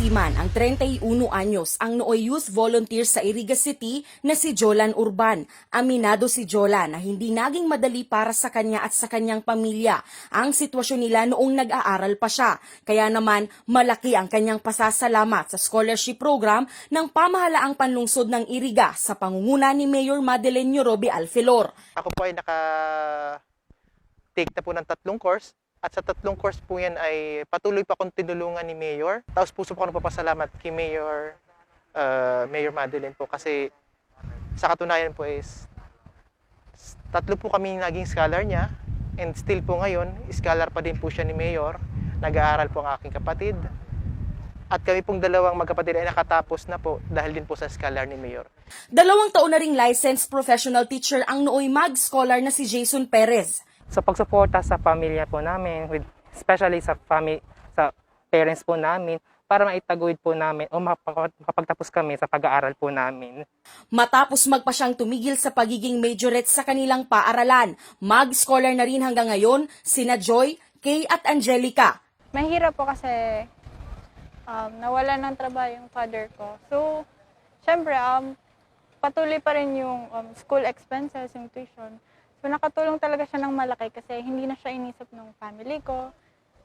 Naisiman ang 31 anyos ang nooy youth volunteer sa Iriga City na si Jolan Urban. Aminado si Jolan na hindi naging madali para sa kanya at sa kanyang pamilya ang sitwasyon nila noong nag-aaral pa siya. Kaya naman malaki ang kanyang pasasalamat sa scholarship program ng pamahalaang panlungsod ng Iriga sa pangunguna ni Mayor Madeleine Yorobe Alfelor. Ako po ay naka-take na po ng 3 course. At sa 3 course po yan ay patuloy pa akong tinulungan ni Mayor. Tapos puso po ako nagpapasalamat kay Mayor Madeleine po kasi sa katunayan po is 3 po kami naging scholar niya and still po ngayon, scholar pa din po siya ni Mayor. Nag-aaral po ang aking kapatid. At kami pong dalawang magkapatid ay nakatapos na po dahil din po sa scholar ni Mayor. 2 taon na ring licensed professional teacher ang nooy mag-scholar na si Jason Perez. Sa pagsuporta sa pamilya po namin, especially sa parents po namin, para maitaguyod po namin o makapagtapos kami sa pag-aaral po namin. Matapos magpa siyang tumigil sa pagiging majorette sa kanilang paaralan, mag-scholar na rin hanggang ngayon sina Joy, Kay at Angelica. Mahirap po kasi nawala ng trabaho yung father ko. So, syempre, patuloy pa rin yung school expenses, yung tuition. So, nakatulong talaga siya ng malaki kasi hindi na siya inisip ng family ko.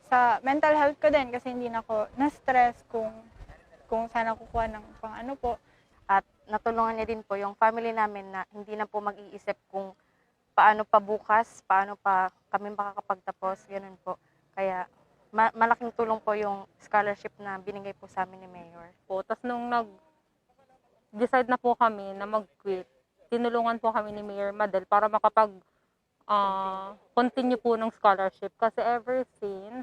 Sa mental health ko din kasi hindi na ako na-stress kung saan ako kukuha ng pang-ano po. At natulungan niya din po yung family namin na hindi na po mag-iisip kung paano pa bukas, paano pa kami makakapagtapos, ganun po. Kaya malaking tulong po yung scholarship na binigay po sa amin ni Mayor. Tapos nung nag-decide na po kami na mag-quit, tinulungan po kami ni Mayor Madel para continue po ng scholarship. Kasi ever since,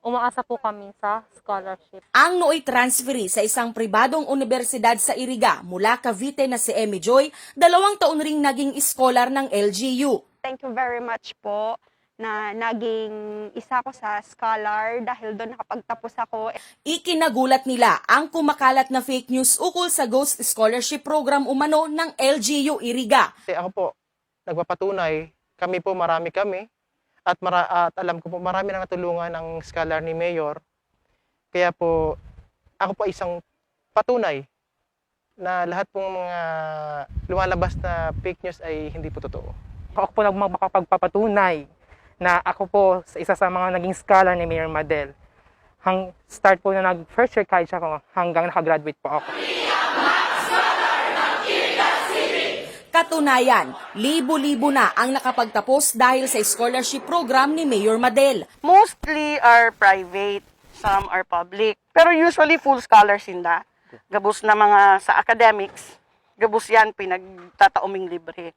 umaasa po kami sa scholarship. Ang nooy transferi sa isang pribadong universidad sa Iriga mula Cavite na si Emmy Joy, 2 taon ring naging scholar ng LGU. Thank you very much po na naging isa ko sa scholar dahil doon nakapagtapos ako. Ikinagulat nila ang kumakalat na fake news ukol sa Ghost Scholarship Program umano ng LGU Iriga. Ako po, nagpapatunay, marami kami, at alam ko po marami nang natulungan ng scholar ni Mayor. Kaya po, ako po isang patunay na lahat pong mga lumalabas na fake news ay hindi po totoo. Ako po makapagpapatunay na ako po isa sa mga naging scholar ni Mayor Madel. Start po na first year college ako hanggang nakagraduate po ako. Katunayan, libo-libo na ang nakapagtapos dahil sa scholarship program ni Mayor Madel. Mostly are private, some are public. Pero usually full scholars hinda. Gabos na mga sa academics, gabos yan pinagtatauming libre.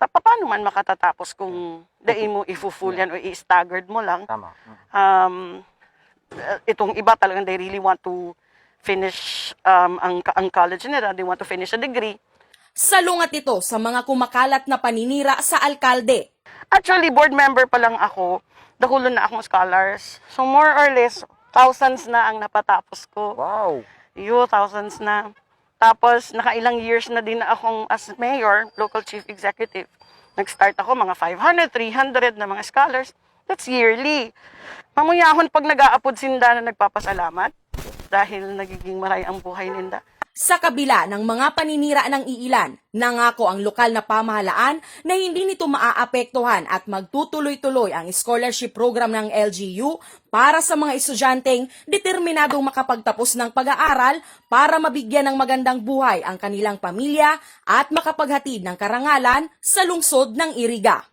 Paano man makatatapos kung dai mo i-full yan o i-staggered mo lang. Tama. Itong iba talagang they really want to finish ang college nila, they want to finish a degree. Salungat ito sa mga kumakalat na paninira sa alkalde. Actually, board member pa lang ako, dakulo na akong scholars. So more or less, thousands na ang napatapos ko. Wow! Thousands na. Tapos, nakailang years na din akong as mayor, local chief executive. Nag-start ako mga 500, 300 na mga scholars. That's yearly. Mamuyahon pag nag-aapod sinda na nagpapasalamat dahil nagiging maray ang buhay ninda. Sa kabila ng mga paninira ng iilan, nangako ang lokal na pamahalaan na hindi nito maaapektuhan at magtutuloy-tuloy ang scholarship program ng LGU para sa mga estudyanteng determinadong makapagtapos ng pag-aaral para mabigyan ng magandang buhay ang kanilang pamilya at makapaghatid ng karangalan sa lungsod ng Iriga.